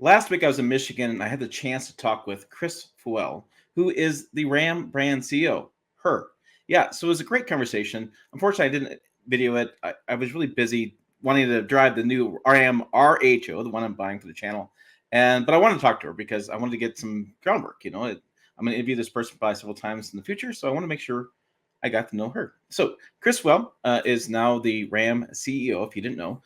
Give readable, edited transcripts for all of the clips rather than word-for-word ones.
Last week I was in Michigan and I had the chance to talk with Chris Feuell, who is the Ram brand CEO. Her. Yeah, so it was a great conversation. Unfortunately, I didn't video it. I was really busy wanting to drive the new Ram RHO, the one I'm buying for the channel. But I wanted to talk to her because I wanted to get some groundwork. I'm going to interview this person probably several times in the future, so I want to make sure I got to know her. So Chris Feuell is now the Ram CEO, if you didn't know,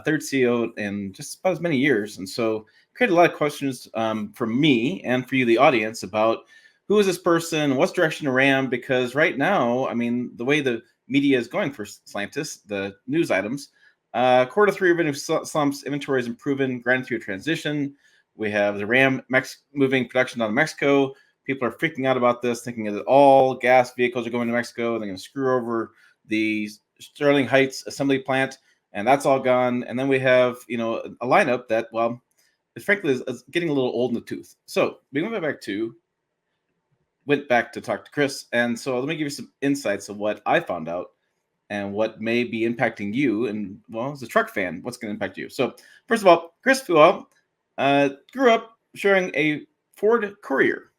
third CEO in just about as many years. And so created a lot of questions from me and for you, the audience, about who is this person, what's direction to Ram, because right now, I mean, the way the media is going for Stellantis, the news items, quarter three revenue slumps, inventory is improving, grinding through a transition. We have the Ram moving production down to Mexico. People are freaking out about this, thinking that all gas vehicles are going to Mexico. They're going to screw over the Sterling Heights assembly plant, and that's all gone. And then we have, a lineup that, well, frankly, is getting a little old in the tooth. So we went back to talk to Chris. And so let me give you some insights of what I found out and what may be impacting you. And, well, as a truck fan, what's going to impact you? So first of all, Chris Feuell grew up sharing a Ford Courier.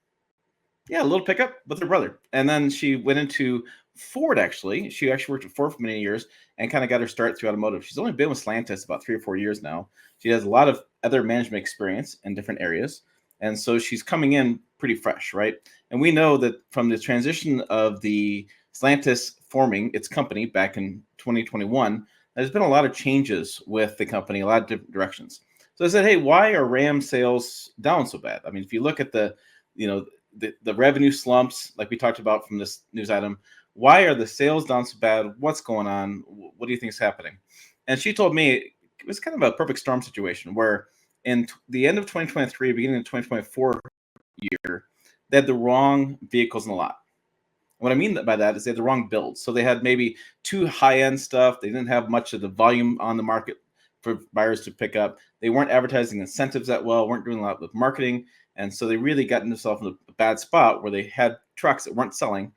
Yeah, a little pickup with her brother. And then she went into Ford, actually. She actually worked at Ford for many years and kind of got her start through automotive. She's only been with Stellantis about 3 or 4 years now. She has a lot of other management experience in different areas. And so she's coming in pretty fresh, right? And we know that from the transition of the Stellantis forming its company back in 2021, there's been a lot of changes with the company, a lot of different directions. So I said, hey, why are Ram sales down so bad? I mean, if you look at the revenue slumps, like we talked about from this news item, why are the sales down so bad? What's going on? What do you think is happening? And she told me it was kind of a perfect storm situation where in the end of 2023, beginning of 2024 year, they had the wrong vehicles in the lot. What I mean by that is they had the wrong builds. So they had maybe too high-end stuff. They didn't have much of the volume on the market for buyers to pick up. They weren't advertising incentives that well, weren't doing a lot with marketing. And so they really got themselves in a bad spot where they had trucks that weren't selling.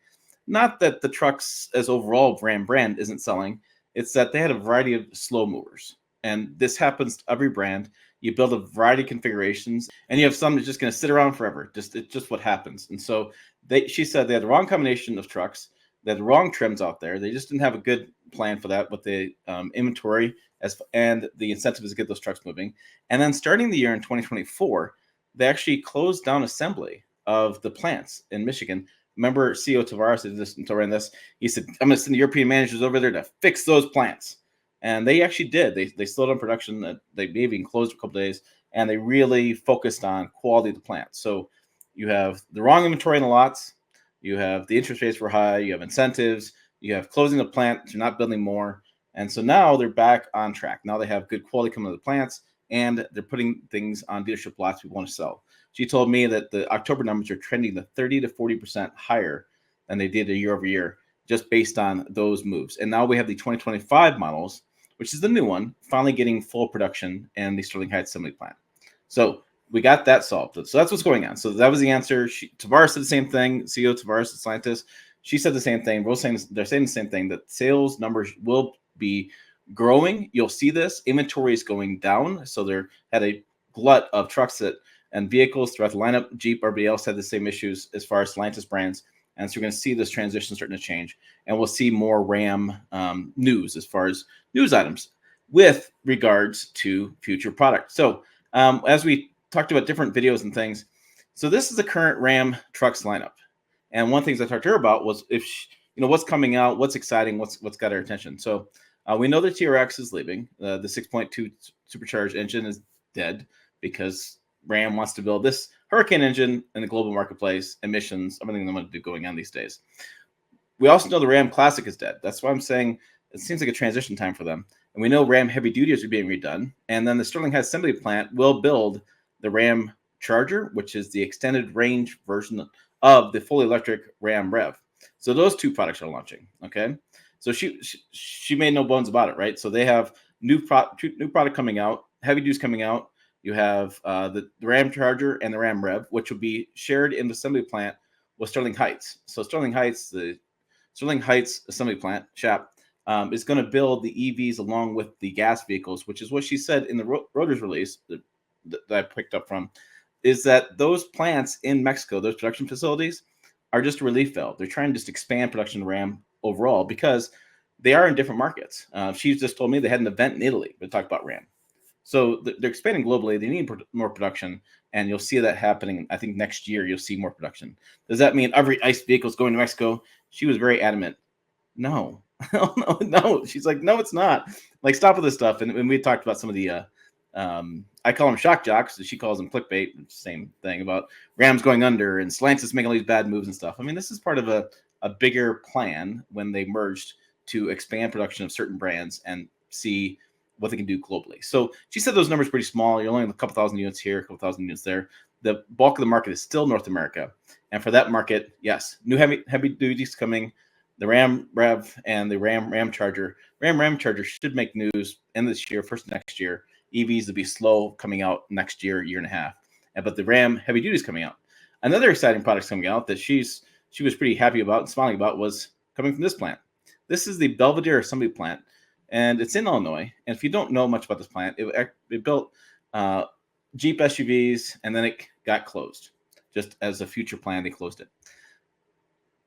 Not that the trucks as overall Ram brand isn't selling. It's that they had a variety of slow movers. And this happens to every brand. You build a variety of configurations and you have some that's just going to sit around forever. It's just what happens. And so she said they had the wrong combination of trucks. They had the wrong trims out there. They just didn't have a good plan for that with the inventory and the incentives to get those trucks moving. And then starting the year in 2024, they actually closed down assembly of the plants in Michigan. Remember, CEO Tavares did this until ran this. He said, I'm going to send the European managers over there to fix those plants. And they actually did. They slowed down production. They maybe even closed a couple days, and they really focused on quality of the plant. So you have the wrong inventory in the lots. You have the interest rates were high. You have incentives. You have closing the plant. You're not building more. And so now they're back on track. Now they have good quality coming to the plants, and they're putting things on dealership lots we want to sell. She told me that the October numbers are trending to 30 to 40% higher than they did a year over year, just based on those moves. And now we have the 2025 models, which is the new one, finally getting full production in the Sterling Heights assembly plant. So we got that solved. So that's what's going on. So that was the answer. Tavares said the same thing. CEO Tavares at Stellantis, she said the same thing. They're saying the same thing, that sales numbers will be growing. You'll see this. Inventory is going down. So they're had a glut of trucks and vehicles throughout the lineup. Jeep, everybody else had the same issues as far as Stellantis brands. And so you're going to see this transition starting to change. And we'll see more Ram news as far as news items with regards to future products. So as we talked about different videos and things, so this is the current Ram trucks lineup. And one of the things I talked to her about was what's coming out, what's exciting, what's got our attention. So we know the TRX is leaving. The 6.2 supercharged engine is dead because Ram wants to build this Hurricane engine in the global marketplace, emissions, everything they want to do going on these days. We also know the Ram Classic is dead. That's why I'm saying it seems like a transition time for them. And we know Ram Heavy Duties are being redone. And then the Sterling Heights assembly plant will build the Ram Charger, which is the extended range version of the fully electric Ram Rev. So those two products are launching, okay? So she made no bones about it, right? So they have new product coming out, heavy duties coming out. You have the Ram Charger and the Ram Rev, which will be shared in the assembly plant with Sterling Heights. So Sterling Heights, the Sterling Heights assembly plant shop is going to build the EVs along with the gas vehicles, which is what she said in the Reuters release. The that I picked up from is that those plants in Mexico, those production facilities, are just a relief valve. They're trying to just expand production of RAM overall because they are in different markets. She's just told me they had an event in Italy that talked about RAM. So they're expanding globally. They need more production, and you'll see that happening. I think next year you'll see more production. Does that mean every ICE vehicle is going to Mexico? She was very adamant. No, no. She's like, no, it's not. Like, stop with this stuff. And we talked about some of the, I call them shock jocks. She calls them clickbait. Same thing about Rams going under and Stellantis making all these bad moves and stuff. I mean, this is part of a bigger plan when they merged to expand production of certain brands and see what they can do globally. So she said those numbers are pretty small. You're only a couple thousand units here, a couple thousand units there. The bulk of the market is still North America. And for that market, yes, new heavy duties coming. The Ram Rev and the Ram Charger. Ram Charger should make news end of this year, first next year. EVs will be slow coming out next year, year and a half. But the Ram heavy duty is coming out. Another exciting product coming out that she was pretty happy about and smiling about was coming from this plant. This is the Belvedere Assembly Plant, and it's in Illinois. And if you don't know much about this plant, it built Jeep SUVs, and then it got closed. Just as a future plan, they closed it.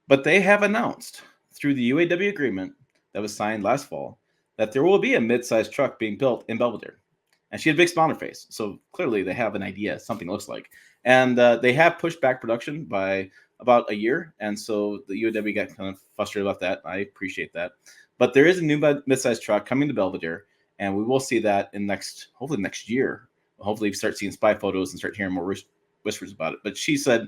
But they have announced through the UAW agreement that was signed last fall that there will be a mid-sized truck being built in Belvedere. And she had a big smile on her face. So clearly they have an idea something looks like. And they have pushed back production by about a year. And so the UAW got kind of frustrated about that. I appreciate that. But there is a new mid-sized truck coming to Belvedere. And we will see that hopefully next year. Hopefully we start seeing spy photos and start hearing more whispers about it. But she said,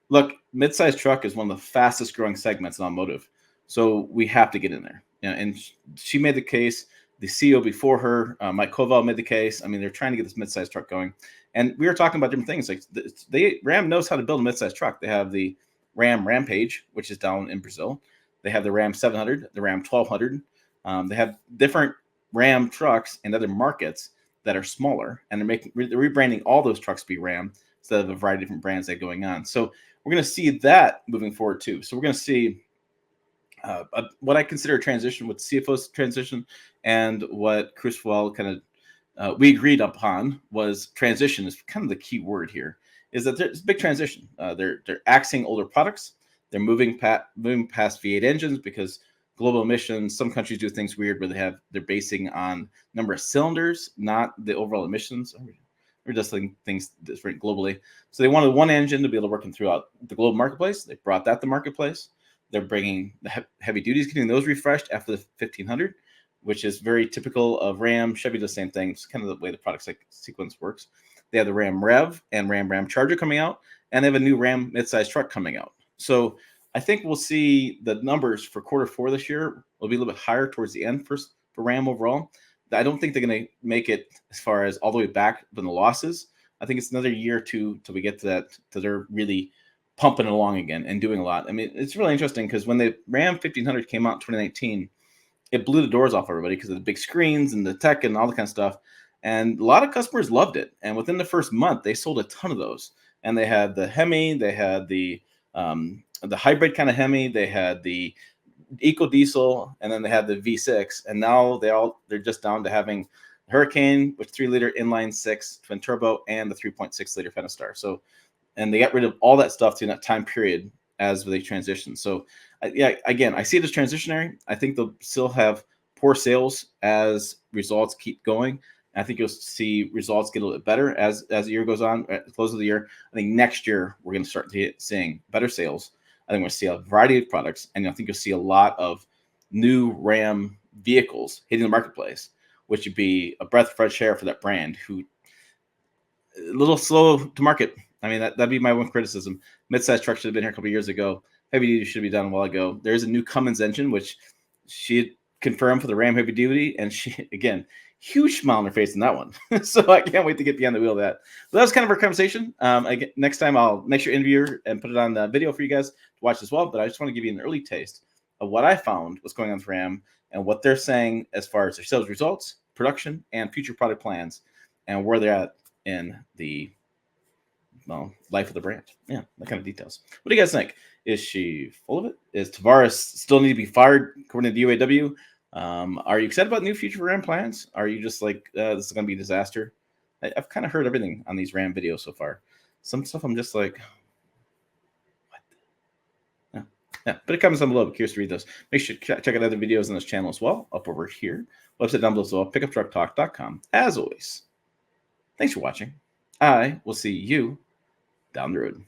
look, mid-sized truck is one of the fastest growing segments in automotive. So we have to get in there. And she made the case. The CEO before her, Mike Koval, made the case. I mean, they're trying to get this mid-sized truck going. And we were talking about different things. Like Ram knows how to build a mid-sized truck. They have the Ram Rampage, which is down in Brazil. They have the Ram 700, the Ram 1200. They have different Ram trucks in other markets that are smaller. And they're rebranding all those trucks to be Ram instead of a variety of different brands that are going on. So we're going to see that moving forward too. So we're going to see what I consider a transition with CFO's transition, and what Chris Feuell kind of we agreed upon was transition is kind of the key word here. Is that there's a big transition. They're axing older products. They're moving past V8 engines because global emissions. Some countries do things weird where they're basing on number of cylinders, not the overall emissions. We're just doing things different globally. So they wanted one engine to be able to work throughout the global marketplace. They brought that to marketplace. They're bringing the heavy duties, getting those refreshed after the 1500, which is very typical of Ram. Chevy does the same thing. It's kind of the way the product sequence works. They have the Ram Rev and Ram Charger coming out, and they have a new Ram midsize truck coming out. So I think we'll see the numbers for quarter 4 this year will be a little bit higher towards the end for Ram overall. I don't think they're going to make it as far as all the way back from the losses. I think it's another year or two till we get to that, till they're really pumping along again and doing a lot. I mean, it's really interesting because when the Ram 1500 came out in 2019, it blew the doors off everybody because of the big screens and the tech and all that kind of stuff. And a lot of customers loved it. And within the first month, they sold a ton of those. And they had the Hemi, they had the hybrid kind of Hemi, they had the Eco Diesel, and then they had the V6. And now they're just down to having Hurricane with 3-liter inline 6 twin turbo and the 3.6-liter Fenastar. So, and they got rid of all that stuff during that time period as they transition. So, again, I see it as transitionary. I think they'll still have poor sales as results keep going. I think you'll see results get a little bit better as the year goes on, at the close of the year. I think next year we're going to start seeing better sales. I think we'll see a variety of products, and I think you'll see a lot of new Ram vehicles hitting the marketplace, which would be a breath of fresh air for that brand, who a little slow to market. I mean, that'd be my one criticism. Midsize truck should have been here a couple of years ago. Heavy duty should be done a while ago. There's a new Cummins engine, which she had confirmed for the Ram heavy duty, and she, again, huge smile on her face in that one. So I can't wait to get behind the wheel of that. But that was kind of our conversation. Next time I'll make sure interview her and put it on the video for you guys to watch as well. But I just want to give you an early taste of what I found, what's going on with Ram, and what they're saying as far as their sales results, production, and future product plans, and where they're at in the life of the brand. Yeah, that kind of details. What do you guys think? Is she full of it? Is Tavares still need to be fired according to the UAW? Are you excited about new future Ram plans? Are you just like, this is going to be a disaster? I've kind of heard everything on these Ram videos so far. Some stuff I'm just like, what? Yeah, yeah. But it comes down below. I'm curious to read those. Make sure to check out other videos on this channel as well. Up over here. Website down below as well. Pickuptrucktalk.com. As always, thanks for watching. I will see you down the road.